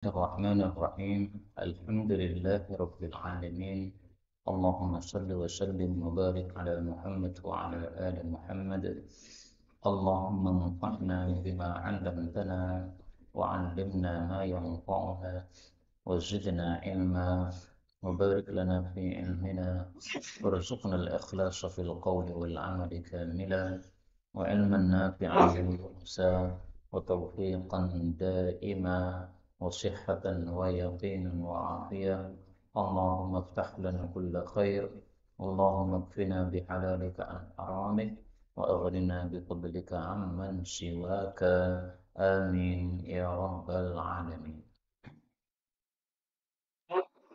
الرحمن الرحيم الحمد لله رب العالمين اللهم صل وسلم وبارك على محمد وعلى آل محمد اللهم انفعنا بما علمتنا وعلمنا ما ينفعنا وزدنا علما وبارك لنا في علمنا وارزقنا الإخلاص في القول والعمل كاملا وعلما نافعا موسى وتوفيقا دائما وصحة ويقينا وعافية اللهم افتح لنا كل خير اللهم اكفنا بحلالك عن حرامك وأغننا بفضلك عمن سواك آمين يا رب العالمين.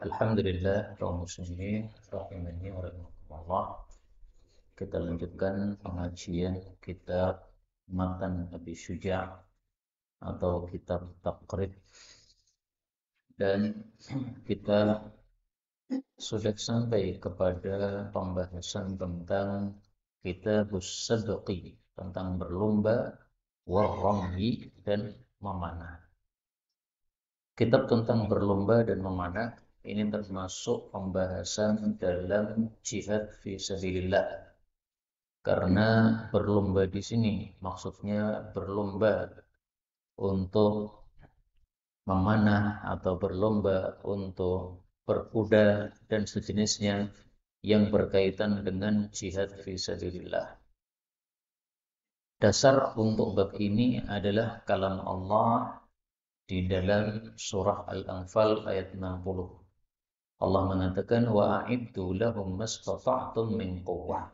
Alhamdulillah kaum muslimin rahimani wa rahimakumullah. Kita lanjutkan pengajian kitab Matan Abi Syuja' atau kitab Taqrib, dan kita sudah sampai kepada pembahasan tentang kitabus sadqi, tentang berlomba, warramyi, dan memanah. Kitab tentang berlomba dan memanah ini termasuk pembahasan dalam jihad fi sabilillah. Karena berlomba di sini maksudnya berlomba untuk memanah atau berlomba untuk berkuda dan sejenisnya yang berkaitan dengan jihad fi sabilillah. Dasar untuk bab ini adalah kalam Allah di dalam surah Al-Anfal ayat 60. Allah mengatakan wa'iddu lahum mastata'tum min quwwah.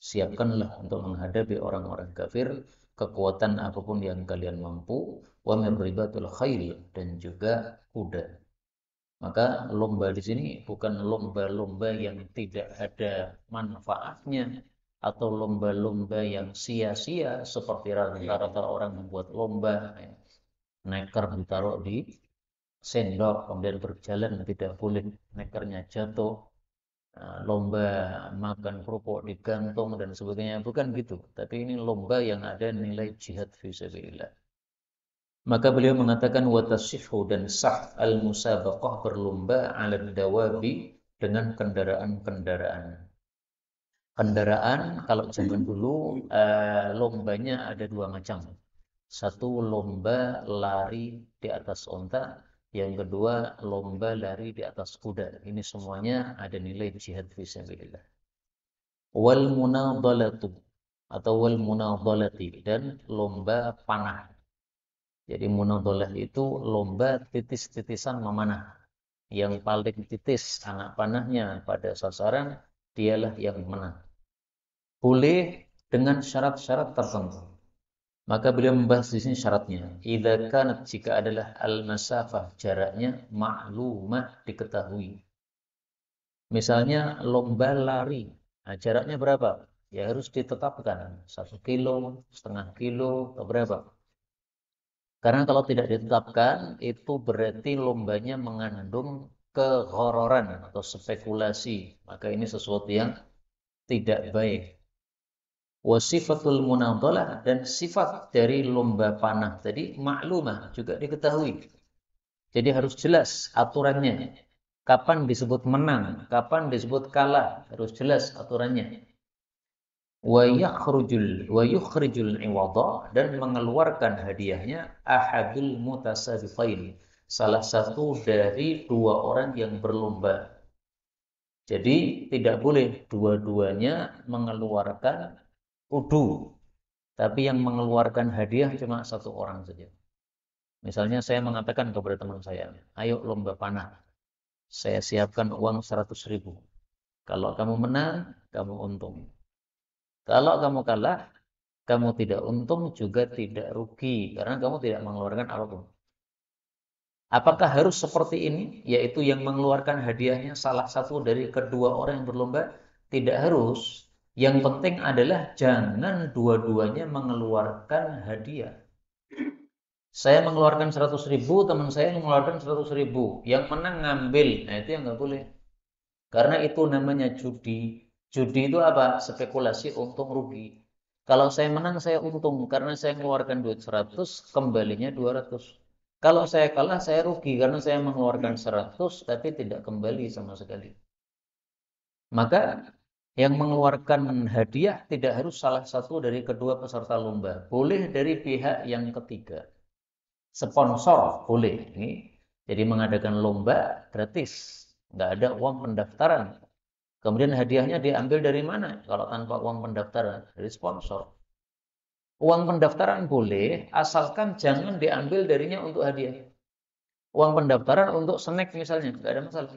Siapkanlah untuk menghadapi orang-orang kafir kekuatan apapun yang kalian mampu, wa min ribatul khail, dan juga kuda. Maka lomba di sini bukan lomba-lomba yang tidak ada manfaatnya atau lomba-lomba yang sia-sia seperti rata-rata orang membuat lomba neker ditaruh di sendok kemudian berjalan tidak boleh nekernya jatuh, lomba makan kerupuk digantung dan sebagainya, bukan gitu. Tapi ini lomba yang ada nilai jihad fi sabilillah. Maka beliau mengatakan watasihhu, dan sah al-musabaqah, berlomba, ala dawabi, dengan kendaraan-kendaraan. Kendaraan kalau zaman dulu lombanya ada dua macam. Satu lomba lari di atas onta, yang kedua lomba lari di atas kuda. Ini semuanya ada nilai jihad fi sabilillah. Wal munadhalatu atau wal munadhalati, dan lomba panah. Jadi munadhalah itu lomba titis-titisan memanah. Yang paling titis anak panahnya pada sasaran, dialah yang menang. Boleh dengan syarat-syarat tertentu. Maka beliau membahas di sini syaratnya. Idza kanat, jika adalah al-masafah, jaraknya, ma'lumah, diketahui. Misalnya lomba lari, nah, jaraknya berapa? Ya harus ditetapkan, 1 kilo, setengah kilo, atau berapa? Karena kalau tidak ditetapkan, itu berarti lombanya mengandung keghororan atau spekulasi. Maka ini sesuatu yang tidak baik. Wasifatul munadhalah, dan sifat dari lomba panah tadi maklumah, juga diketahui. Jadi harus jelas aturannya. Kapan disebut menang, kapan disebut kalah, harus jelas aturannya. Wa yukhrijul iwadha, dan mengeluarkan hadiahnya ahadul mutasabiqain, salah satu dari dua orang yang berlomba. Jadi tidak boleh dua-duanya mengeluarkan udu, tapi yang mengeluarkan hadiah cuma satu orang saja. Misalnya saya mengatakan kepada teman saya, ayo lomba panah, saya siapkan uang 100.000. Kalau kamu menang, kamu untung. Kalau kamu kalah, kamu tidak untung juga tidak rugi, karena kamu tidak mengeluarkan apapun. Apakah harus seperti ini? Yaitu yang mengeluarkan hadiahnya salah satu dari kedua orang yang berlomba? Tidak harus. Yang penting adalah jangan dua-duanya mengeluarkan hadiah. Saya mengeluarkan 100.000, teman saya mengeluarkan 100.000. Yang menang ngambil. Nah, itu yang nggak boleh. Karena itu namanya judi. Judi itu apa? Spekulasi untung rugi. Kalau saya menang, saya untung. Karena saya mengeluarkan duit 100, kembalinya 200. Kalau saya kalah, saya rugi karena saya mengeluarkan 100 tapi tidak kembali sama sekali. Maka yang mengeluarkan hadiah tidak harus salah satu dari kedua peserta lomba. Boleh dari pihak yang ketiga. Sponsor boleh. Ini jadi mengadakan lomba gratis. Nggak ada uang pendaftaran. Kemudian hadiahnya diambil dari mana? Kalau tanpa uang pendaftaran, dari sponsor. Uang pendaftaran boleh, asalkan jangan diambil darinya untuk hadiah. Uang pendaftaran untuk snack misalnya, nggak ada masalah.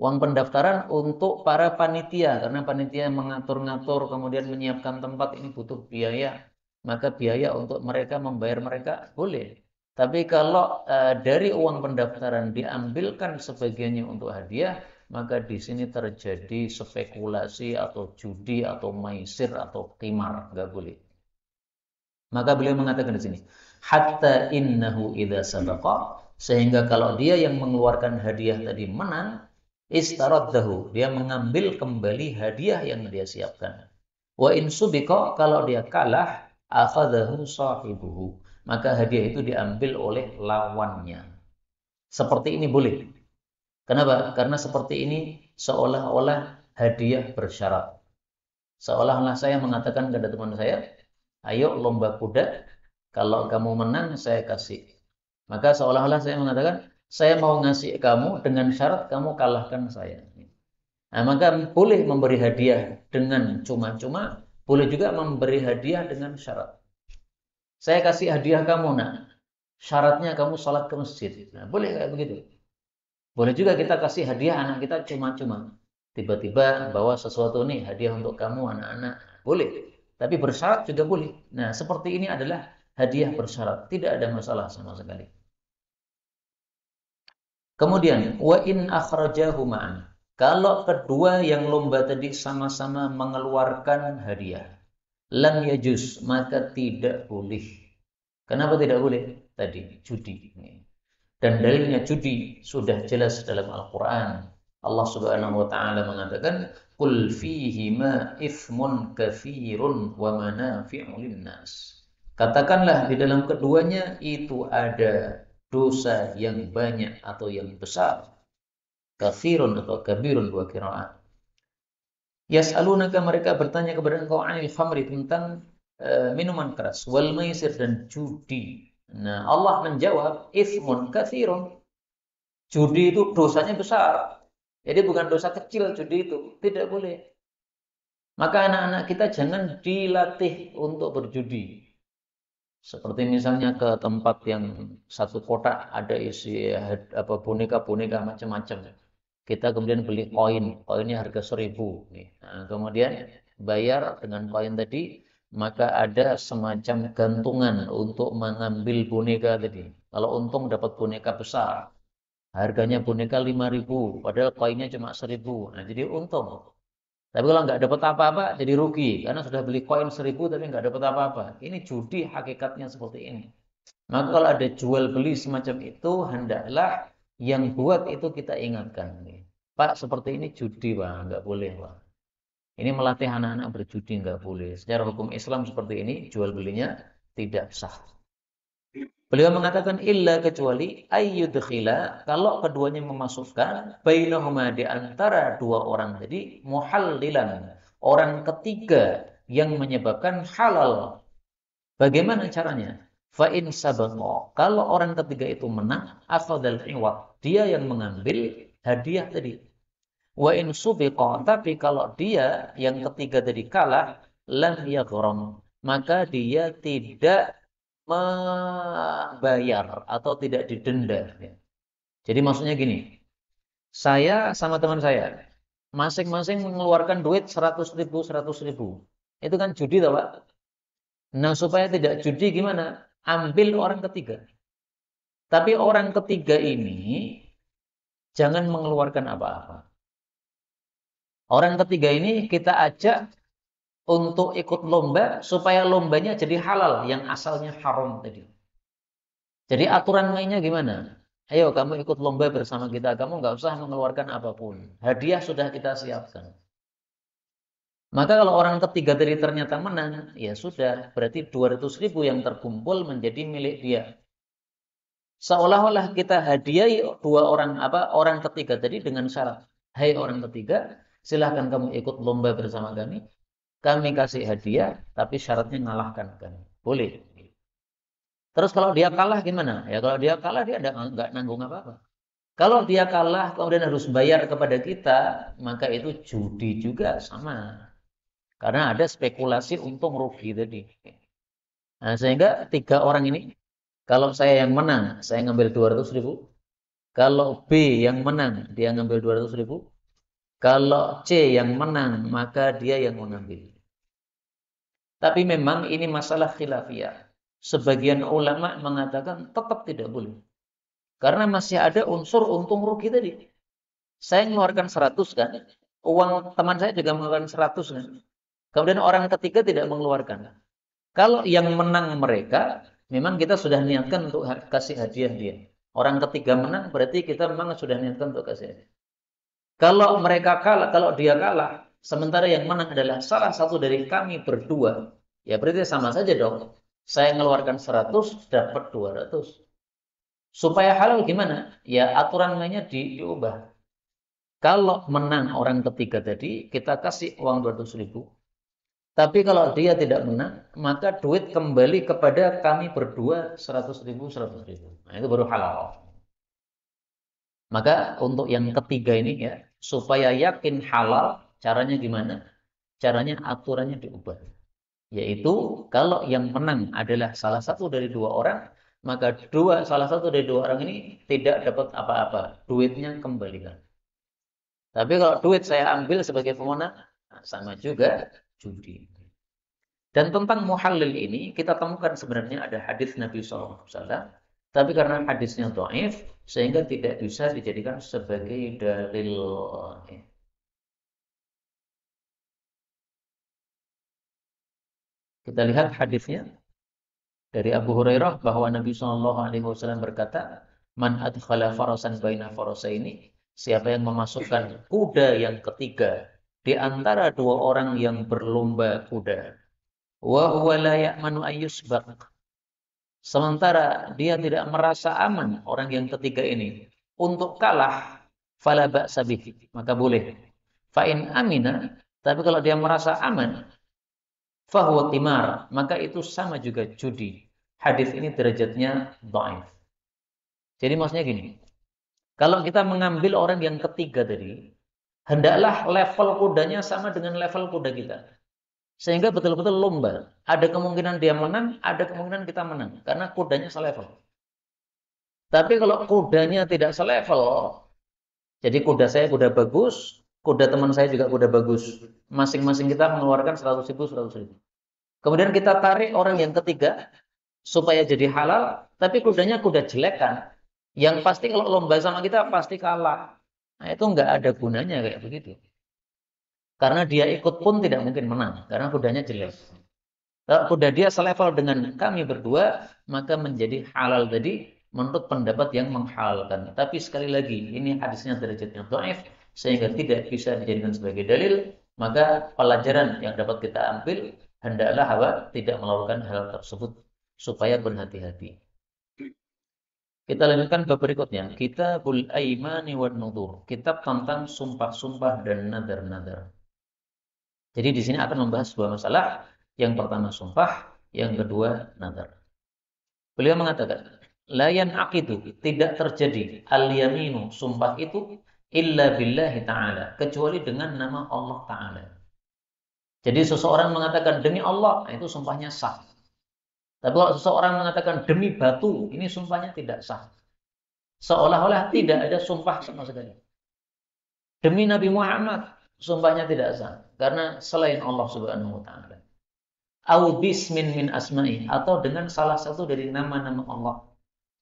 Uang pendaftaran untuk para panitia, karena panitia mengatur-ngatur, kemudian menyiapkan tempat, ini butuh biaya. Maka biaya untuk mereka, membayar mereka, boleh. Tapi kalau dari uang pendaftaran diambilkan sebagiannya untuk hadiah, maka di sini terjadi spekulasi atau judi atau maisir atau qimar, nggak boleh. Maka beliau mengatakan di sini, hatta innahu idza sabaqa, sehingga kalau dia yang mengeluarkan hadiah tadi menang, istaraddahu, dia mengambil kembali hadiah yang dia siapkan. Wa in subiqa, kalau dia kalah, akhadahu sahibuhu, maka hadiah itu diambil oleh lawannya. Seperti ini boleh. Kenapa? Karena seperti ini seolah-olah hadiah bersyarat. Seolah-olah saya mengatakan kepada teman saya, ayo lomba kuda, kalau kamu menang saya kasih. Maka seolah-olah saya mengatakan, saya mau ngasih kamu dengan syarat kamu kalahkan saya. Nah, maka boleh memberi hadiah dengan cuma-cuma, boleh juga memberi hadiah dengan syarat. Saya kasih hadiah kamu, nak. Syaratnya kamu sholat ke masjid. Nah, boleh kayak begitu. Boleh juga kita kasih hadiah anak kita cuma-cuma. Tiba-tiba bawa sesuatu nih, hadiah untuk kamu anak-anak. Boleh. Tapi bersyarat juga boleh. Nah, seperti ini adalah hadiah bersyarat. Tidak ada masalah sama sekali. Kemudian, wa in akhrajahu ma'an. Kalau kedua yang lomba tadi sama-sama mengeluarkan hadiah, lam yajuz, maka tidak boleh. Kenapa tidak boleh? Tadi judi. Dan dalilnya judi sudah jelas dalam Al-Quran. Allah Subhanahu wa taala mengatakan, "Qul fihima ithmun katsirun wa manafi'u linnas." Katakanlah di dalam keduanya itu ada dosa yang banyak atau yang besar. Katsirun atau kabirun dua qiraat. Yas'alunaka, mereka bertanya kepada engkau, 'anil khamri, tentang minuman keras, wal maisir, dan judi. Nah, Allah menjawab, ithmun katsirun. Judi itu dosanya besar. Jadi bukan dosa kecil judi itu, tidak boleh. Maka anak-anak kita jangan dilatih untuk berjudi. Seperti misalnya ke tempat yang satu kotak ada isi apa boneka-boneka macam-macam. Kita kemudian beli koin, koinnya harga 1.000 nih. Nah, kemudian bayar dengan koin tadi, maka ada semacam gantungan untuk mengambil boneka tadi. Kalau untung dapat boneka besar, harganya boneka 5.000, padahal koinnya cuma 1.000. Nah, jadi untung. Tapi kalau nggak dapat apa-apa, jadi rugi. Karena sudah beli koin 1.000 tapi nggak dapat apa-apa. Ini judi hakikatnya seperti ini. Maka kalau ada jual beli semacam itu, hendaklah yang buat itu kita ingatkan. Pak, seperti ini judi, Pak. Nggak boleh, Pak. Ini melatih anak-anak berjudi, nggak boleh. Secara hukum Islam seperti ini, jual belinya tidak sah. Beliau mengatakan illa, kecuali ayyudkhila, kalau keduanya memasukkan bainahuma, di antara dua orang tadi, muhallilan, orang ketiga yang menyebabkan halal. Bagaimana caranya? Fa in sabaqa, kalau orang ketiga itu menang, akhadhal iwad, dia yang mengambil hadiah tadi. Wa in subiqa, tapi kalau dia yang ketiga tadi kalah, lam yaghram, maka dia tidak membayar atau tidak didenda. Jadi maksudnya gini, saya sama teman saya, masing-masing mengeluarkan duit 100.000, 100.000. Itu kan judi toh, Pak? Nah, supaya tidak judi gimana? Ambil orang ketiga. Tapi orang ketiga ini jangan mengeluarkan apa-apa. Orang ketiga ini kita ajak untuk ikut lomba supaya lombanya jadi halal yang asalnya haram tadi. Jadi aturan mainnya gimana? Ayo kamu ikut lomba bersama kita, kamu nggak usah mengeluarkan apapun. Hadiah sudah kita siapkan. Maka kalau orang ketiga tadi ternyata menang, ya sudah, berarti 200.000 yang terkumpul menjadi milik dia. Seolah-olah kita hadiahi orang ketiga tadi dengan syarat, hai orang ketiga, silahkan kamu ikut lomba bersama kami kasih hadiah, tapi syaratnya ngalahkan kami. Boleh. Terus kalau dia kalah gimana? Ya kalau dia kalah dia nggak nanggung apa-apa. Kalau dia kalah kemudian harus bayar kepada kita, maka itu judi juga sama. Karena ada spekulasi untung rugi tadi. Nah, sehingga 3 orang ini, kalau saya yang menang, saya ngambil 200.000. Kalau B yang menang, dia ngambil 200.000. Kalau C yang menang, maka dia yang mengambil. Tapi memang ini masalah khilafiyah. Sebagian ulama mengatakan tetap tidak boleh. Karena masih ada unsur untung rugi tadi. Saya mengeluarkan 100 kan. Uang teman saya juga mengeluarkan 100 kan. Kemudian orang ketiga tidak mengeluarkan. Kalau yang menang mereka, memang kita sudah niatkan untuk kasih hadiah dia. Orang ketiga menang berarti kita memang sudah niatkan untuk kasih hadiah. Kalau mereka kalah, kalau dia kalah, sementara yang menang adalah salah satu dari kami berdua, ya berarti sama saja dong. Saya mengeluarkan 100, dapat 200. Supaya halal gimana? Ya aturan mainnya diubah. Kalau menang orang ketiga tadi, kita kasih uang 200.000. Tapi kalau dia tidak menang, maka duit kembali kepada kami berdua 100.000, 100.000. Nah, itu baru halal. Maka untuk yang ketiga ini ya, supaya yakin halal, caranya gimana? Caranya aturannya diubah. Yaitu kalau yang menang adalah salah satu dari 2 orang, maka salah satu dari 2 orang ini tidak dapat apa-apa. Duitnya kembalikan. Tapi kalau duit saya ambil sebagai pemenang, sama juga judi. Dan tentang muhallil ini kita temukan sebenarnya ada hadis Nabi SAW, tapi karena hadisnya dhaif sehingga tidak bisa dijadikan sebagai dalil. Kita lihat hadisnya dari Abu Hurairah bahwa Nabi SAW berkata, "Man adkhala farasan baina farasaini," siapa yang memasukkan kuda yang ketiga di antara 2 orang yang berlomba kuda, wa huwa la ya'manu ayyusbaq, sementara dia tidak merasa aman orang yang ketiga ini untuk kalah, fala ba'sa bihi, maka boleh. Fa in amina, tapi kalau dia merasa aman, fahuwa timar, maka itu sama juga judi. Hadis ini derajatnya dhaif. Jadi maksudnya gini, kalau kita mengambil orang yang ketiga tadi, hendaklah level kudanya sama dengan level kuda kita. Sehingga betul-betul lomba. Ada kemungkinan dia menang, ada kemungkinan kita menang. Karena kudanya selevel. Tapi kalau kudanya tidak selevel, jadi kuda saya kuda bagus, kuda teman saya juga kuda bagus. Masing-masing kita mengeluarkan 100.000, 100.000. Kemudian kita tarik orang yang ketiga, supaya jadi halal, tapi kudanya kuda jelek kan. Yang pasti kalau lomba sama kita pasti kalah. Nah itu nggak ada gunanya kayak begitu. Karena dia ikut pun tidak mungkin menang, karena kudanya jelek. Kalau kuda dia selevel dengan kami berdua, maka menjadi halal tadi menurut pendapat yang menghalalkan. Tapi sekali lagi, ini hadisnya derajatnya dhaif, sehingga tidak bisa dijadikan sebagai dalil. Maka pelajaran yang dapat kita ambil, hendaklah tidak melakukan hal tersebut, supaya berhati-hati. Kita lanjutkan bab berikutnya. Kitabul Aimani wan Nudur. Kitab tentang sumpah-sumpah dan nadar-nadar. Jadi di sini akan membahas 2 masalah. Yang pertama sumpah, yang kedua nadar. Beliau mengatakan, layan aqidu, tidak terjadi al-yaminu, sumpah itu illa billahi ta'ala, kecuali dengan nama Allah Ta'ala. Jadi seseorang mengatakan demi Allah, itu sumpahnya sah. Tapi kalau seseorang mengatakan demi batu, ini sumpahnya tidak sah. Seolah-olah tidak ada sumpah sama sekali. Demi Nabi Muhammad, sumpahnya tidak sah. Karena selain Allah Subhanahu wa Ta'ala. Au bismin min asma'i, atau dengan salah satu dari nama-nama Allah.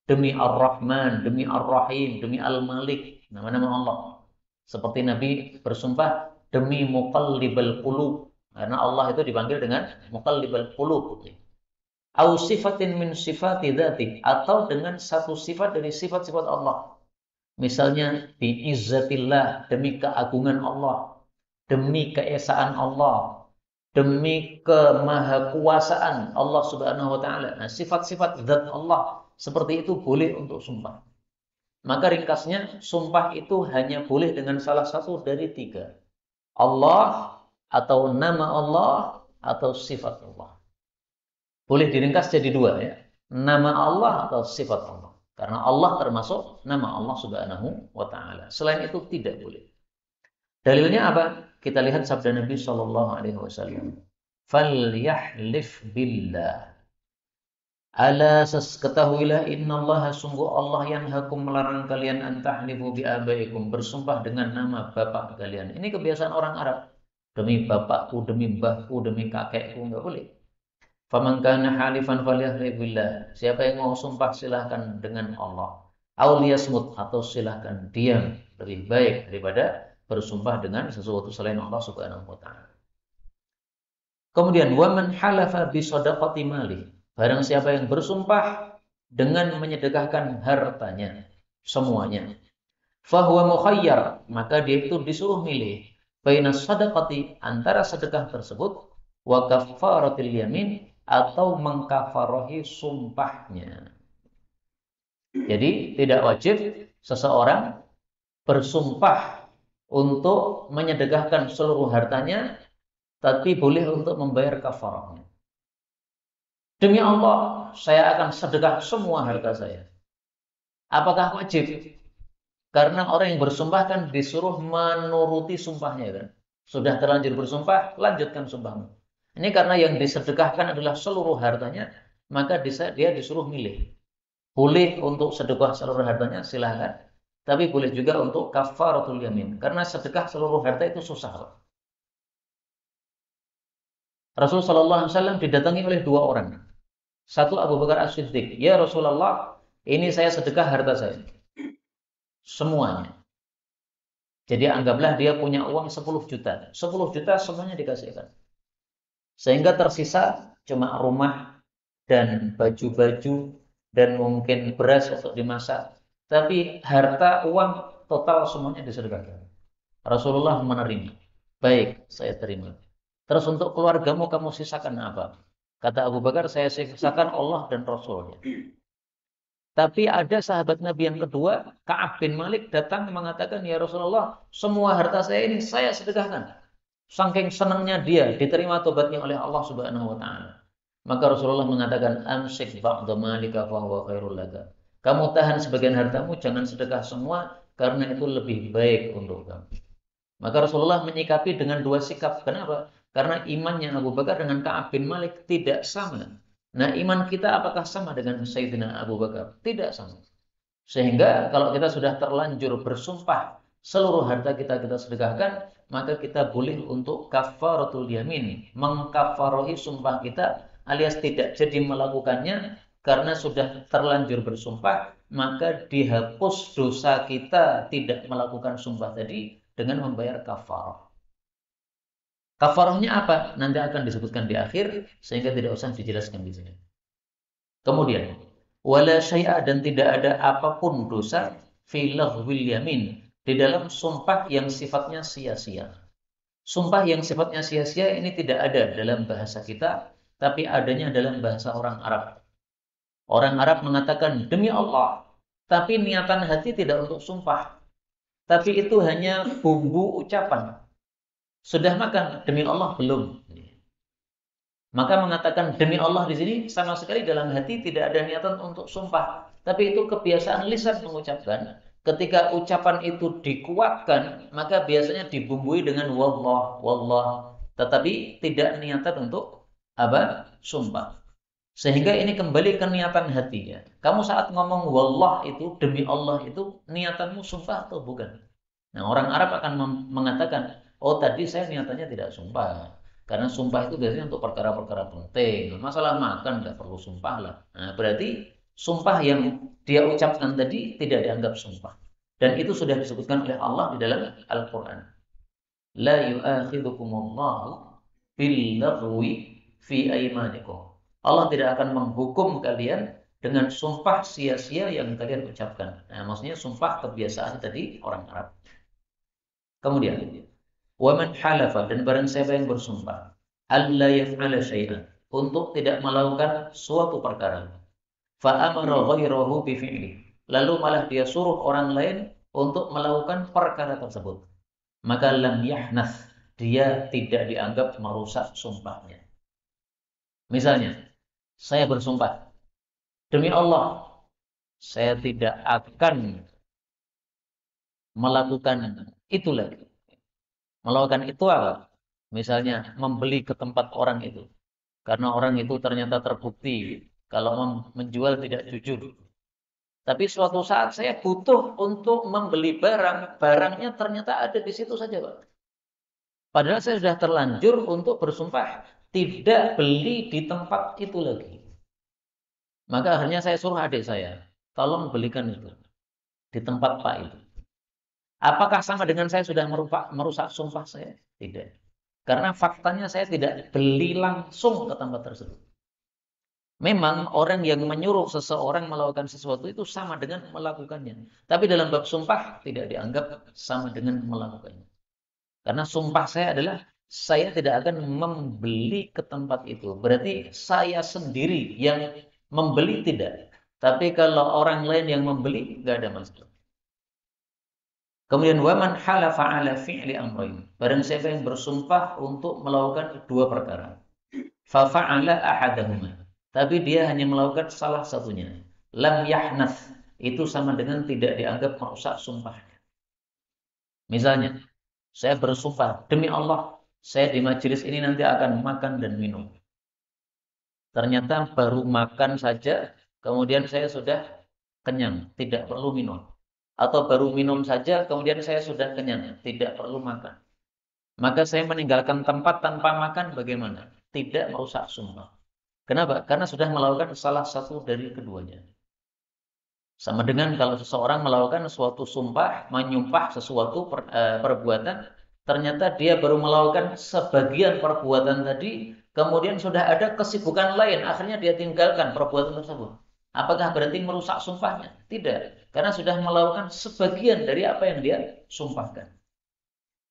Demi Ar-Rahman, demi Ar-Rahim, demi Al-Malik, nama-nama Allah. Seperti Nabi bersumpah demi Muqallibal Qulub, karena Allah itu dipanggil dengan Muqallibal Qulub. Au sifatin min sifati dzati, atau dengan satu sifat dari sifat-sifat Allah. Misalnya bi izzatillah, demi keagungan Allah, demi keesaan Allah, demi kemahakuasaan Allah Subhanahu wa taala. Nah, sifat-sifat zat Allah seperti itu boleh untuk sumpah. Maka ringkasnya, sumpah itu hanya boleh dengan salah satu dari tiga. Allah, atau nama Allah, atau sifat Allah. Boleh diringkas jadi dua ya. Nama Allah atau sifat Allah. Karena Allah termasuk nama Allah Subhanahu wa taala. Selain itu tidak boleh. Dalilnya apa? Kita lihat sabda Nabi sallallahu alaihi wasallam. Falyahlif billah. Ala ketahuilah innallaha sungguh Allah yang hakum melarang kalian antahlifu bi abaikum, bersumpah dengan nama bapak kalian. Ini kebiasaan orang Arab. Demi bapakku, demi mbahku, demi kakekku, enggak boleh. Faman kana halifan falyahlif billah. Siapa yang mau sumpah silahkan dengan Allah. Aul yasmut, atau silahkan diam, lebih baik daripada bersumpah dengan sesuatu selain Allah Subhanahu wa taala. Kemudian waman halafa bi shadaqati mali. Barang siapa yang bersumpah dengan menyedekahkan hartanya semuanya. Fahuwa mukhayyar, maka dia itu disuruh milih baina shadaqati, antara sedekah tersebut, wa kaffaratil yamin, atau mengkafarohi sumpahnya. Jadi tidak wajib seseorang bersumpah untuk menyedekahkan seluruh hartanya, tapi boleh untuk membayar kafarahnya. Demi Allah, saya akan sedekah semua harta saya. Apakah wajib? Karena orang yang bersumpah kan disuruh menuruti sumpahnya kan. Sudah terlanjur bersumpah, lanjutkan sumpahmu. Ini karena yang disedekahkan adalah seluruh hartanya, maka dia disuruh milih. Boleh untuk sedekah seluruh hartanya, silahkan. Tapi boleh juga untuk kafaratul yamin. Karena sedekah seluruh harta itu susah. Rasulullah SAW didatangi oleh dua orang. Satu Abu Bakar As-Siddiq. Ya Rasulullah, ini saya sedekah harta saya. Semuanya. Jadi anggaplah dia punya uang 10 juta. 10 juta semuanya dikasihkan. Sehingga tersisa cuma rumah dan baju-baju dan mungkin beras untuk dimasak. Tapi harta, uang total semuanya disedekahkan. Rasulullah menerima. Baik, saya terima. Terus untuk keluargamu kamu sisakan apa? Kata Abu Bakar, saya sisakan Allah dan Rasulnya. Tapi ada sahabat Nabi yang kedua, Ka'ab bin Malik, datang mengatakan, ya Rasulullah, semua harta saya ini saya sedekahkan. Saking senangnya dia diterima tobatnya oleh Allah Subhanahu wa taala. Maka Rasulullah mengatakan, amsik ba'dha malika fa huwa khairul laka. Kamu tahan sebagian hartamu, jangan sedekah semua karena itu lebih baik untuk kamu. Maka Rasulullah menyikapi dengan dua sikap. Kenapa? Karena imannya Abu Bakar dengan Ka'ab bin Malik tidak sama. Nah, iman kita apakah sama dengan Sayyidina Abu Bakar? Tidak sama. Sehingga kalau kita sudah terlanjur bersumpah seluruh harta kita sedekahkan, maka kita boleh untuk kafaratul yamin, mengkafarohi sumpah kita, alias tidak jadi melakukannya karena sudah terlanjur bersumpah, maka dihapus dosa kita tidak melakukan sumpah tadi dengan membayar kafarah. Kafarahnya apa? Nanti akan disebutkan di akhir, sehingga tidak usah dijelaskan di sini. Kemudian, wala syai'a, dan tidak ada apapun dosa fi laghwil yamin, di dalam sumpah yang sifatnya sia-sia. Sumpah yang sifatnya sia-sia ini tidak ada dalam bahasa kita, tapi adanya dalam bahasa orang Arab. Orang Arab mengatakan demi Allah, tapi niatan hati tidak untuk sumpah. Tapi itu hanya bumbu ucapan. Sudah makan demi Allah belum? Maka mengatakan demi Allah di sini sama sekali dalam hati tidak ada niatan untuk sumpah. Tapi itu kebiasaan lisan mengucapkan. Ketika ucapan itu dikuatkan, maka biasanya dibumbui dengan wallah, wallah. Tetapi tidak niatan untuk apa? Sumpah. Sehingga ini kembali ke niatan hatinya. Kamu saat ngomong wallah itu, demi Allah itu, niatanmu sumpah atau bukan? Nah, orang Arab akan mengatakan, oh tadi saya niatannya tidak sumpah. Karena sumpah itu biasanya untuk perkara-perkara penting. Masalah makan nggak perlu sumpah lah. Nah, berarti sumpah yang dia ucapkan tadi tidak dianggap sumpah. Dan itu sudah disebutkan oleh Allah di dalam Al-Quran. La yu'akhidhukumullahu bil-laghwi fi aymanikum. Allah tidak akan menghukum kalian dengan sumpah sia-sia yang kalian ucapkan. Nah, maksudnya sumpah kebiasaan tadi orang Arab. Kemudian, waman halafa, dan barang siapa yang bersumpah alla yaf'ala syai'an, untuk tidak melakukan suatu perkara, Fa'amara ghairahu bifi'li. Lalu malah dia suruh orang lain untuk melakukan perkara tersebut. Maka lam yahnath, dia tidak dianggap merusak sumpahnya. Misalnya, saya bersumpah, demi Allah, saya tidak akan melakukan itu lagi. Melakukan itu apa? Misalnya, membeli ke tempat orang itu. Karena orang itu ternyata terbukti kalau menjual tidak jujur. Tapi suatu saat saya butuh untuk membeli barang, barangnya ternyata ada di situ saja, Pak. Padahal saya sudah terlanjur untuk bersumpah tidak beli di tempat itu lagi. Maka akhirnya saya suruh adik saya, tolong belikan itu di tempat Pak itu. Apakah sama dengan saya sudah merusak sumpah saya? Tidak. Karena faktanya saya tidak beli langsung ke tempat tersebut. Memang orang yang menyuruh seseorang melakukan sesuatu itu sama dengan melakukannya. Tapi dalam bab sumpah tidak dianggap sama dengan melakukannya. Karena sumpah saya adalah saya tidak akan membeli ke tempat itu. Berarti saya sendiri yang membeli tidak. Tapi kalau orang lain yang membeli, nggak ada masalah. Kemudian waman halafa ala fi'li amrayn. Barang siapa yang bersumpah untuk melakukan dua perkara. Fa fa'ala ahadahuma. Tapi dia hanya melakukan salah satunya. Lam yahnath. Itu sama dengan tidak dianggap merusak sumpahnya. Misalnya, saya bersumpah, demi Allah, saya di majelis ini nanti akan makan dan minum. Ternyata baru makan saja, kemudian saya sudah kenyang, tidak perlu minum. Atau baru minum saja, kemudian saya sudah kenyang, tidak perlu makan. Maka saya meninggalkan tempat tanpa makan bagaimana? Tidak merusak sumpah. Kenapa? Karena sudah melakukan salah satu dari keduanya. Sama dengan kalau seseorang melakukan suatu sumpah, menyumpah sesuatu perbuatan, ternyata dia baru melakukan sebagian perbuatan tadi, kemudian sudah ada kesibukan lain, akhirnya dia tinggalkan perbuatan tersebut. Apakah berarti merusak sumpahnya? Tidak, karena sudah melakukan sebagian dari apa yang dia sumpahkan.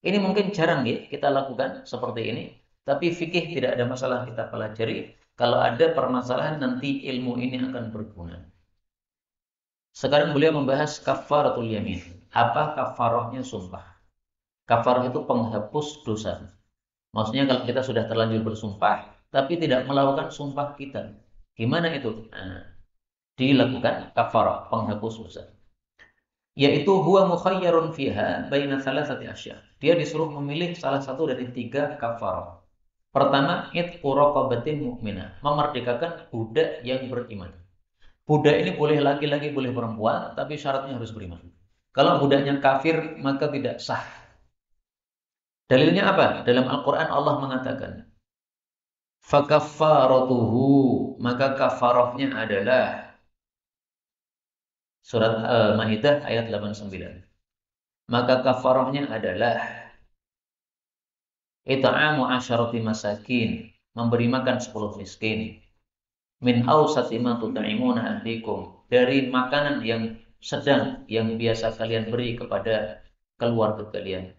Ini mungkin jarang ya kita lakukan seperti ini, tapi fikih tidak ada masalah kita pelajari. Kalau ada permasalahan nanti ilmu ini akan berguna. Sekarang beliau membahas kafaratul yamin. Apa kafarahnya sumpah? Kafarah itu penghapus dosa. Maksudnya kalau kita sudah terlanjur bersumpah, tapi tidak melakukan sumpah kita. Gimana itu? Nah, dilakukan kafarah, penghapus dosa. Yaitu huwa mukhayyarun fiha baina thalathati asya. Dia disuruh memilih salah satu dari tiga kafarah. Pertama, itqu raqabatin mu'minah, memerdekakan budak yang beriman. Budak ini boleh laki-laki, boleh perempuan, tapi syaratnya harus beriman. Kalau budaknya kafir, maka tidak sah. Dalilnya apa? Dalam Al-Quran Allah mengatakan, fakaffaratuhu, maka kafarahnya adalah surat Al-Maidah ayat 89. Maka kafarahnya adalah it'amu asyarati masakin, memberi makan 10 miskin. Min awsati ma tut'imuna ahlikum, dari makanan yang sedang yang biasa kalian beri kepada keluarga kalian.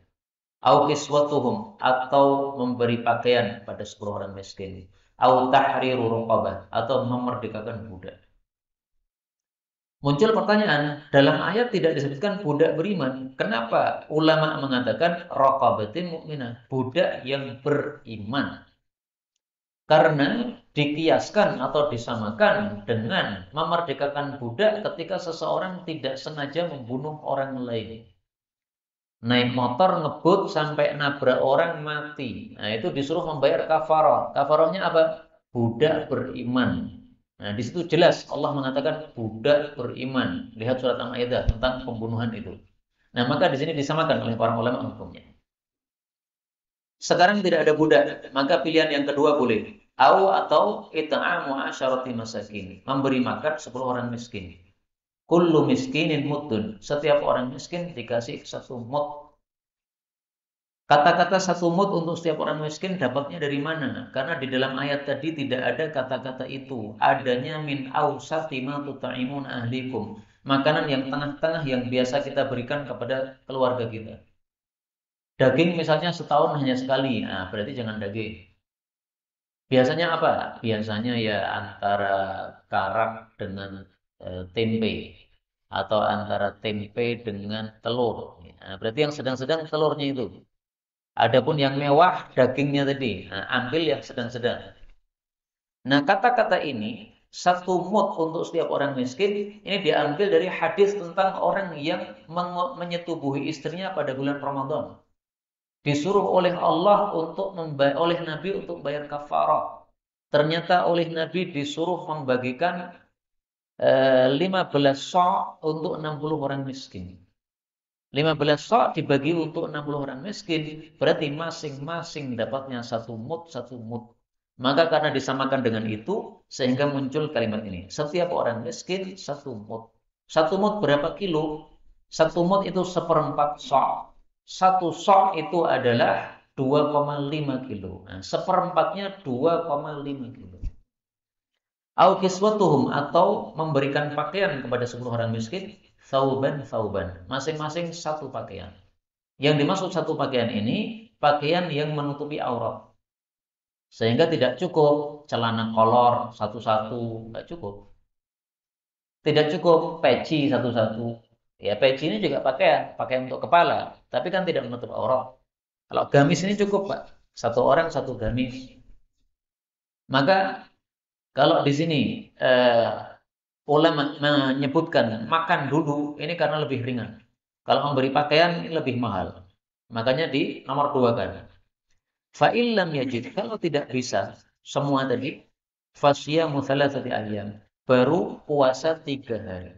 Au kiswatuhum, atau memberi pakaian pada 10 orang miskin. Au tahriru raqabah, atau memerdekakan budak. Muncul pertanyaan, dalam ayat tidak disebutkan budak beriman. Kenapa ulama mengatakan raqabatin mukminah, budak yang beriman? Karena dikiaskan atau disamakan dengan memerdekakan budak ketika seseorang tidak sengaja membunuh orang lain. Naik motor ngebut sampai nabrak orang mati. Nah, itu disuruh membayar kafarah. Kafarahnya apa? Budak beriman. Nah, di situ jelas Allah mengatakan budak beriman. Lihat surat Al-Maidah tentang pembunuhan itu. Nah, maka di sini disamakan oleh para ulama hukumnya. Sekarang tidak ada budak, maka pilihan yang kedua boleh. Atau it'amu asyarati masakin, memberi makan 10 orang miskin. Kullu miskinin mudun, setiap orang miskin dikasih 1 mud. Kata-kata 1 mud untuk setiap orang miskin dapatnya dari mana? Karena di dalam ayat tadi tidak ada kata-kata itu. Adanya min awsati ma tut'imun ahlikum, makanan yang tengah-tengah yang biasa kita berikan kepada keluarga kita. Daging misalnya setahun hanya sekali, nah berarti jangan daging. Biasanya apa? Biasanya ya antara karak dengan tempe atau antara tempe dengan telur. Nah, berarti yang sedang-sedang telurnya itu. Adapun yang mewah dagingnya tadi. Nah, ambil yang sedang-sedang. Nah, kata-kata ini satu mud untuk setiap orang miskin ini diambil dari hadis tentang orang yang menyetubuhi istrinya pada bulan Ramadan. Disuruh oleh Allah untuk oleh Nabi untuk bayar kafarah. Ternyata oleh Nabi disuruh membagikan 15 sa' untuk 60 orang miskin. 15 sa' dibagi untuk 60 orang miskin, berarti masing-masing dapatnya satu mud. Maka karena disamakan dengan itu, sehingga muncul kalimat ini. Setiap orang miskin satu mud. Satu mud berapa kilo? Satu mud itu seperempat sa'. Satu sa' itu adalah 2,5 kilo. Nah, seperempatnya 2,5 kilo. Au kiswatuhum, atau memberikan pakaian kepada 10 orang miskin, sauban, masing-masing satu pakaian. Yang dimaksud satu pakaian ini pakaian yang menutupi aurat. Sehingga tidak cukup celana kolor satu-satu, enggak cukup. Tidak cukup peci satu-satu. Ya, peci ini juga pakaian untuk kepala, tapi kan tidak menutup aurat. Kalau gamis ini cukup, Pak. Satu orang satu gamis. Maka kalau di sini ulama menyebutkan makan dulu ini karena lebih ringan. Kalau memberi pakaian ini lebih mahal. Makanya di nomor 2 kan. Fa'illam yajid, kalau tidak bisa semua tadi, fasyamu thalathati ayyam, baru puasa 3 hari.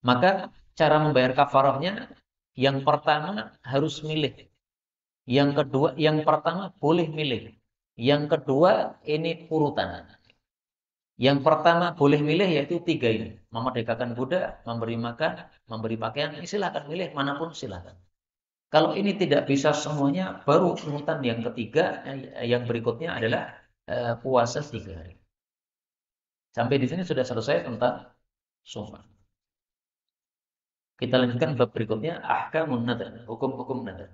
Maka cara membayar kafarahnya yang pertama harus milih. Yang kedua, yang pertama boleh milih. Yang kedua ini urutan. Yang pertama boleh milih yaitu 3 ini. Memerdekakan budak, memberi makan, memberi pakaian, silakan milih manapun silakan. Kalau ini tidak bisa semuanya, baru urutan yang ketiga, yang berikutnya adalah puasa 3 hari. Sampai di sini sudah selesai tentang sumpah. Kita lanjutkan bab berikutnya, ahkamun nadar, hukum-hukum nadar.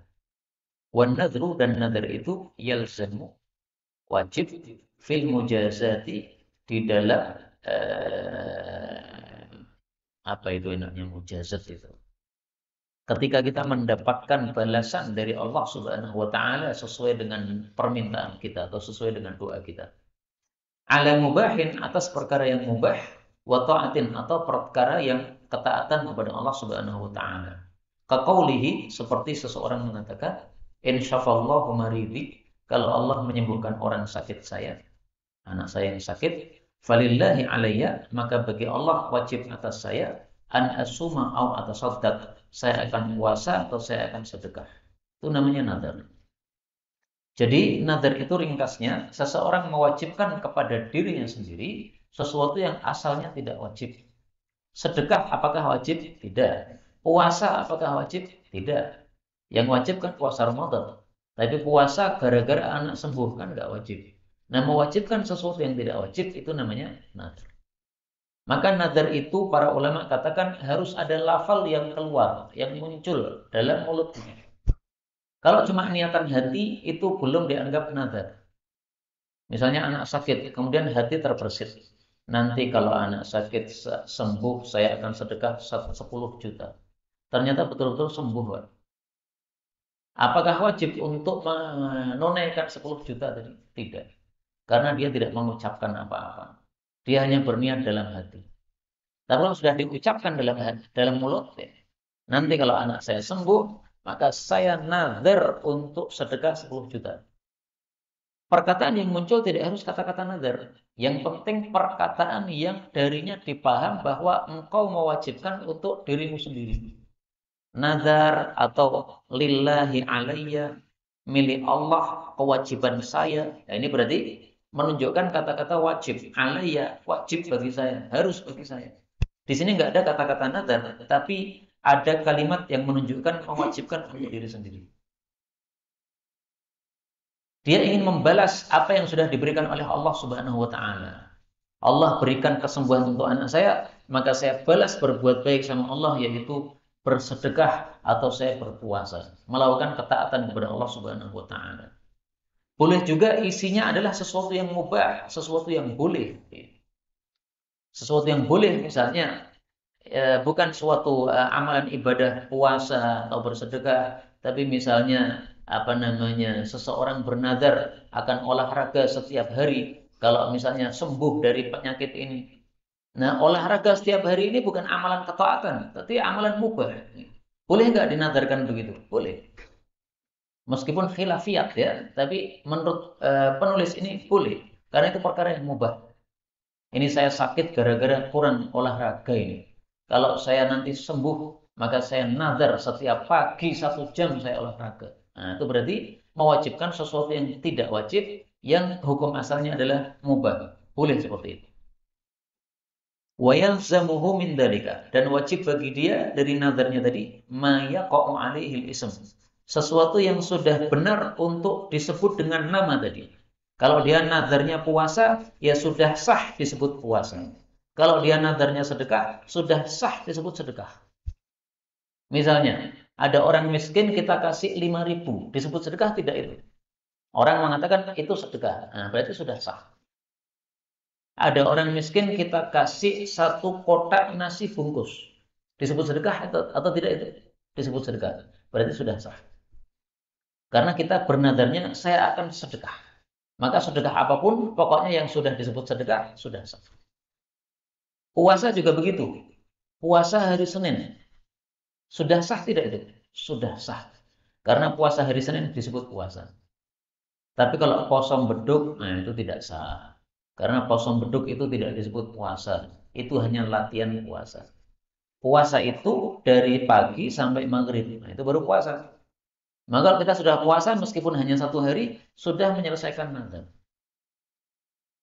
Wan nadru, dan nadar itu yalzamu, wajib, fil mujazati, di dalam apa itu enaknya mujazat itu. Ketika kita mendapatkan balasan dari Allah Subhanahu wa taala sesuai dengan permintaan kita atau sesuai dengan doa kita. Ala mubahin, atas perkara yang mubah, wa ta'atin, atau perkara yang ketaatan kepada Allah Subhanahu wa taala. Kaqaulihi, seperti seseorang mengatakan, insyafallahu maridi, kalau Allah menyembuhkan orang sakit saya, anak saya yang sakit, falillahi alayya, maka bagi Allah wajib atas saya, an asuma au atasaddaq, saya akan puasa atau saya akan sedekah. Itu namanya nadar. Jadi nadar itu ringkasnya, seseorang mewajibkan kepada dirinya sendiri sesuatu yang asalnya tidak wajib. Sedekah apakah wajib? Tidak. Puasa apakah wajib? Tidak. Yang wajib kan puasa Ramadan. Tapi puasa gara-gara anak sembuh kan nggak wajib. Nah, mewajibkan sesuatu yang tidak wajib itu namanya nadar. Maka nadar itu para ulama katakan harus ada lafal yang keluar, yang muncul dalam mulutnya. Kalau cuma niatan hati itu belum dianggap nadar. Misalnya anak sakit, kemudian hati terbersit. Nanti kalau anak sakit sembuh, saya akan sedekah 10 juta. Ternyata betul-betul sembuh, Pak. Apakah wajib untuk menunaikan 10 juta tadi? Tidak. Karena dia tidak mengucapkan apa-apa. Dia hanya berniat dalam hati. Tapi kalau sudah diucapkan dalam mulut, ya, nanti kalau anak saya sembuh, maka saya nazar untuk sedekah 10 juta. Perkataan yang muncul tidak harus kata-kata nazar. Yang penting perkataan yang darinya dipaham bahwa engkau mewajibkan untuk dirimu sendiri. Nazar atau lillahi alayya, milik Allah, kewajiban saya. Nah, ini berarti menunjukkan kata-kata wajib. Alayya, wajib bagi saya, harus bagi saya. Di sini nggak ada kata-kata nadar, tapi ada kalimat yang menunjukkan mewajibkan untuk diri sendiri. Dia ingin membalas apa yang sudah diberikan oleh Allah Subhanahu wa taala. Allah berikan kesembuhan untuk anak saya, maka saya balas berbuat baik sama Allah, yaitu bersedekah atau saya berpuasa, melakukan ketaatan kepada Allah Subhanahu wa taala. Boleh juga isinya adalah sesuatu yang mubah, sesuatu yang boleh. Sesuatu yang boleh misalnya bukan suatu amalan ibadah puasa atau bersedekah, tapi misalnya apa namanya seseorang bernazar akan olahraga setiap hari kalau misalnya sembuh dari penyakit ini. Nah, olahraga setiap hari ini bukan amalan ketaatan, tapi amalan mubah. Boleh nggak dinadarkan begitu? Boleh. Meskipun khilafiyat ya, tapi menurut penulis ini boleh. Karena itu perkara yang mubah. Ini saya sakit gara-gara kurang olahraga ini. Kalau saya nanti sembuh, maka saya nazar setiap pagi 1 jam saya olahraga. Nah, itu berarti mewajibkan sesuatu yang tidak wajib, yang hukum asalnya adalah mubah. Boleh seperti itu. Wa yalzamuhu min dalika, dan wajib bagi dia dari nazarnya tadi ma yaqa'u alaihil ism, sesuatu yang sudah benar untuk disebut dengan nama tadi. Kalau dia nazarnya puasa, ya sudah sah disebut puasa. Kalau dia nazarnya sedekah, sudah sah disebut sedekah. Misalnya, ada orang miskin kita kasih 5.000, disebut sedekah tidak itu? Orang mengatakan itu sedekah. Nah, berarti sudah sah. Ada orang miskin kita kasih 1 kotak nasi bungkus. Disebut sedekah atau tidak itu? Disebut sedekah. Berarti sudah sah. Karena kita bernadarnya saya akan sedekah. Maka sedekah apapun, pokoknya yang sudah disebut sedekah, sudah sah. Puasa juga begitu. Puasa hari Senin. Sudah sah tidak itu? Sudah sah. Karena puasa hari Senin disebut puasa. Tapi kalau kosong beduk, nah itu tidak sah. Karena kosong beduk itu tidak disebut puasa. Itu hanya latihan puasa. Puasa itu dari pagi sampai maghrib. Nah, itu baru puasa. Maka kalau kita sudah puasa meskipun hanya 1 hari, sudah menyelesaikan nazar.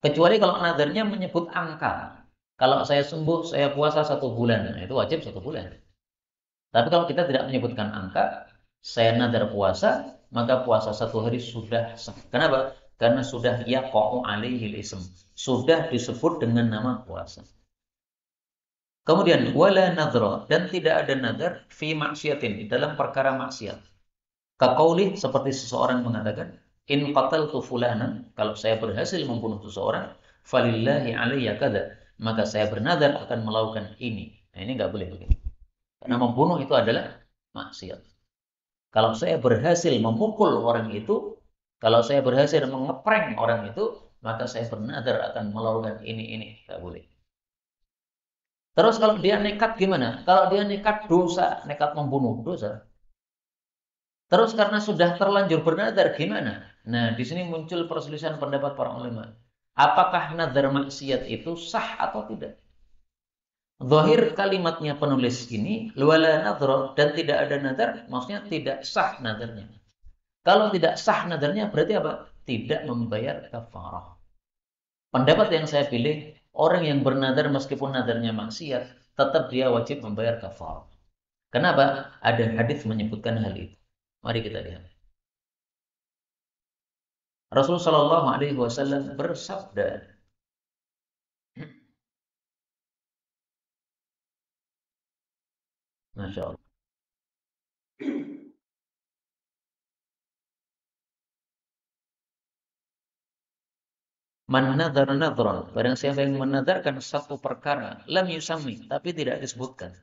Kecuali kalau nazarnya menyebut angka. Kalau saya sembuh, saya puasa 1 bulan. Nah, itu wajib 1 bulan. Tapi kalau kita tidak menyebutkan angka, saya nazar puasa, maka puasa 1 hari sudah sah. Kenapa? Karena sudah yaqa'u alaihil ism. Sudah disebut dengan nama puasa. Kemudian wala nadhra, dan tidak ada nadar fi maksiatin, di dalam perkara maksiat. Kaqaulih, seperti seseorang mengatakan, in qataltu fulanan, kalau saya berhasil membunuh seseorang, falillahi alayya kada, maka saya bernadar akan melakukan ini. Nah, ini enggak boleh begitu. Karena membunuh itu adalah maksiat. Kalau saya berhasil memukul orang itu, kalau saya berhasil mengeprank orang itu, maka saya bernadar akan melakukan ini. Tidak boleh. Terus kalau dia nekat gimana? Kalau dia nekat dosa, nekat membunuh, dosa. Terus karena sudah terlanjur bernadar gimana? Nah, di sini muncul perselisihan pendapat para ulama. Apakah nadar maksiat itu sah atau tidak? Zahir kalimatnya penulis ini, wala nadhra, dan tidak ada nadar, maksudnya tidak sah nadarnya. Kalau tidak sah nadarnya berarti apa? Tidak membayar kafarah. Pendapat yang saya pilih, orang yang bernadar meskipun nadarnya maksiat, tetap dia wajib membayar kafarah. Kenapa? Ada hadis menyebutkan hal itu. Mari kita lihat. Rasulullah Shallallahu Alaihi Wasallam bersabda, Masya Allah. Man nadhara nadhran, barang siapa yang menadarkan satu perkara, lam yusami, tapi tidak disebutkan.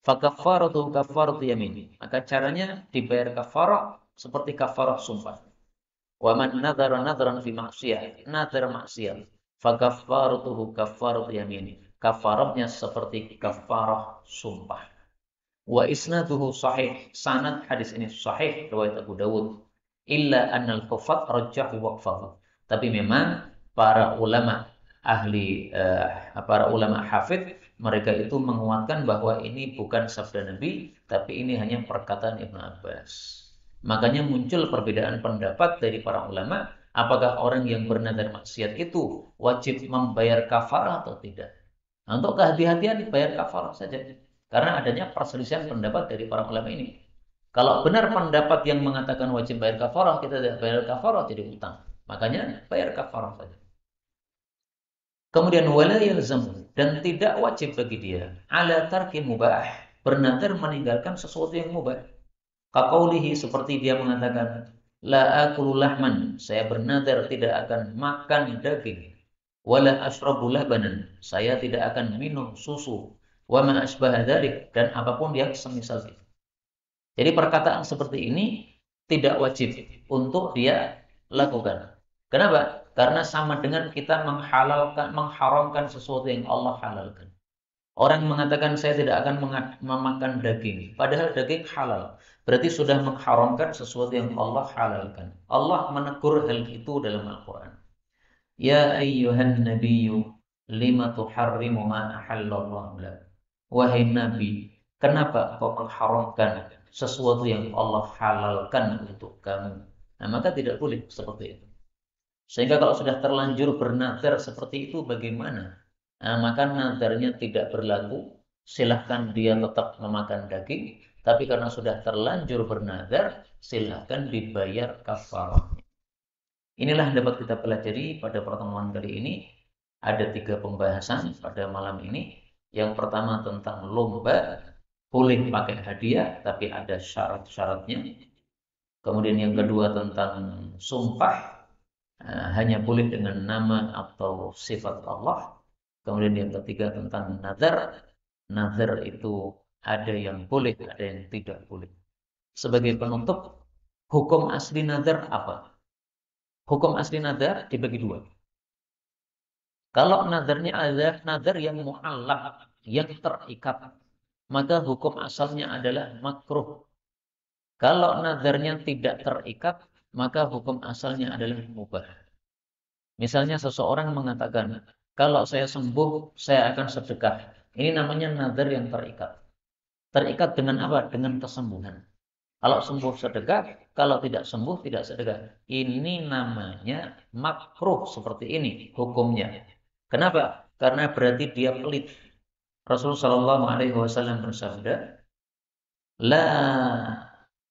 Fakaffaratu kaffaratu yamin. Maka caranya dibayar kafarah seperti kafarah sumpah. Wa man nadhara nadhran fi maksiyah, nadhar maksiat. Fakaffaratuhu kaffaratu yamin. Kafarahnya seperti kafarah sumpah. Wa isnaduhu sahih. Sanad hadis ini sahih riwayat Abu Dawud. Illa annal hufat rajjahu waqfahu. Tapi memang para ulama ahli para ulama hafidh mereka itu menguatkan bahwa ini bukan sabda Nabi, tapi ini hanya perkataan Ibnu Abbas. Makanya muncul perbedaan pendapat dari para ulama, apakah orang yang bernadar maksiat itu wajib membayar kafarah atau tidak. Nah, untuk kehati-hatian dibayar kafarah saja. Karena adanya perselisihan pendapat dari para ulama ini. Kalau benar pendapat yang mengatakan wajib bayar kafarah, kita tidak bayar kafarah, jadi utang. Makanya bayar kafarah saja. Kemudian wala yalzam, dan tidak wajib bagi dia ala tarki mubah, bernadar meninggalkan sesuatu yang mubah. Kaqaulihi, seperti dia mengatakan, La akulu lahman, saya bernadar tidak akan makan daging. Wala ashrabu labanan, saya tidak akan minum susu. Wa ma asbaha dzalik, dan apapun yang semisal itu. Jadi perkataan seperti ini tidak wajib untuk dia lakukan. Kenapa? Karena sama dengan kita mengharamkan sesuatu yang Allah halalkan. Orang mengatakan saya tidak akan memakan daging, padahal daging halal. Berarti sudah mengharamkan sesuatu yang Allah halalkan. Allah menegur hal itu dalam Al-Quran. Ya ayyuhan nabiyyu lima tuharrimu ma ahallallahu lak. Wahai Nabi, kenapa kau mengharamkan sesuatu yang Allah halalkan untuk kamu? Nah, maka tidak boleh seperti itu. Sehingga kalau sudah terlanjur bernazar seperti itu bagaimana? Nah, maka nazarnya tidak berlaku. Silahkan dia tetap memakan daging. Tapi karena sudah terlanjur bernazar, silahkan dibayar kafarah. Inilah yang dapat kita pelajari pada pertemuan kali ini. Ada 3 pembahasan pada malam ini. Yang pertama tentang lomba. Boleh pakai hadiah, tapi ada syarat-syaratnya. Kemudian yang kedua tentang sumpah. Hanya boleh dengan nama atau sifat Allah. Kemudian yang ketiga tentang nazar. Nazar itu ada yang boleh, ada yang tidak boleh. Sebagai penutup, hukum asli nazar apa? Hukum asli nazar dibagi 2. Kalau nazarnya ada nazar yang mu'allaq, yang terikat, maka hukum asalnya adalah makruh. Kalau nazarnya tidak terikat, maka hukum asalnya adalah mubah. Misalnya seseorang mengatakan, kalau saya sembuh, saya akan sedekah. Ini namanya nazar yang terikat. Terikat dengan apa? Dengan kesembuhan. Kalau sembuh sedekah, kalau tidak sembuh tidak sedekah. Ini namanya makruh seperti ini hukumnya. Kenapa? Karena berarti dia pelit. Rasulullah Shallallahu Alaihi Wasallam bersabda, la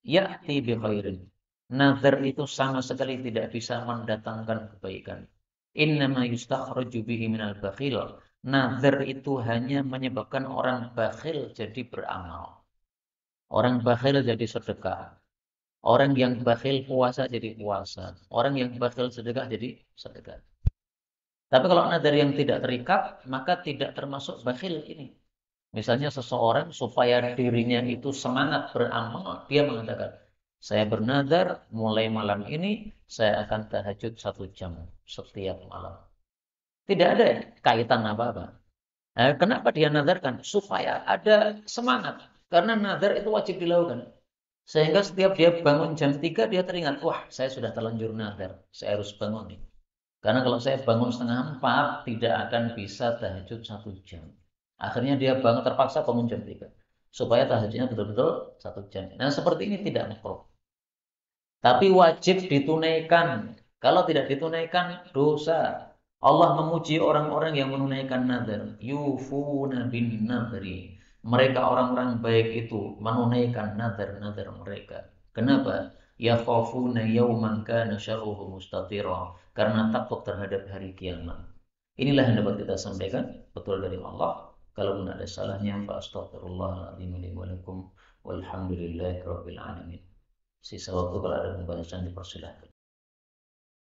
ya'ti bi khairin. Nazar itu sama sekali tidak bisa mendatangkan kebaikan. Innama yustakhraju bihi minal bakhil. Nazar itu hanya menyebabkan orang bakhil jadi beramal. Orang bakhil jadi sedekah. Orang yang bakhil puasa jadi puasa. Orang yang bakhil sedekah jadi sedekah. Tapi kalau nazar yang tidak terikat, maka tidak termasuk bakhil ini. Misalnya seseorang supaya dirinya itu semangat beramal, dia mengatakan, saya bernazar mulai malam ini saya akan tahajud 1 jam setiap malam. Tidak ada kaitan apa-apa. Nah, kenapa dia nazarkan? Supaya ada semangat. Karena nazar itu wajib dilakukan. Sehingga setiap dia bangun jam 3 dia teringat, wah saya sudah terlanjur nazar, saya harus bangun nih. Karena kalau saya bangun setengah 4 tidak akan bisa tahajud 1 jam. Akhirnya dia bangun terpaksa bangun jam 3. Supaya tahajudnya betul-betul 1 jam. Nah seperti ini tidak makruh. Tapi wajib ditunaikan. Kalau tidak ditunaikan dosa. Allah memuji orang-orang yang menunaikan nazar. Yufuna bin nadri. Mereka orang-orang baik itu menunaikan nazar-nazar mereka. Kenapa? Yakhafuna yawman kana syarruhu mustatira. Karena takut terhadap hari kiamat. Inilah yang dapat kita sampaikan betul dari Allah. Kalau ada salahnya, fa astaghfirullahaladzim li wa lakum walhamdulillahirabbil alamin. Sisa waktu kalau ada pembahasan dipersilahkan.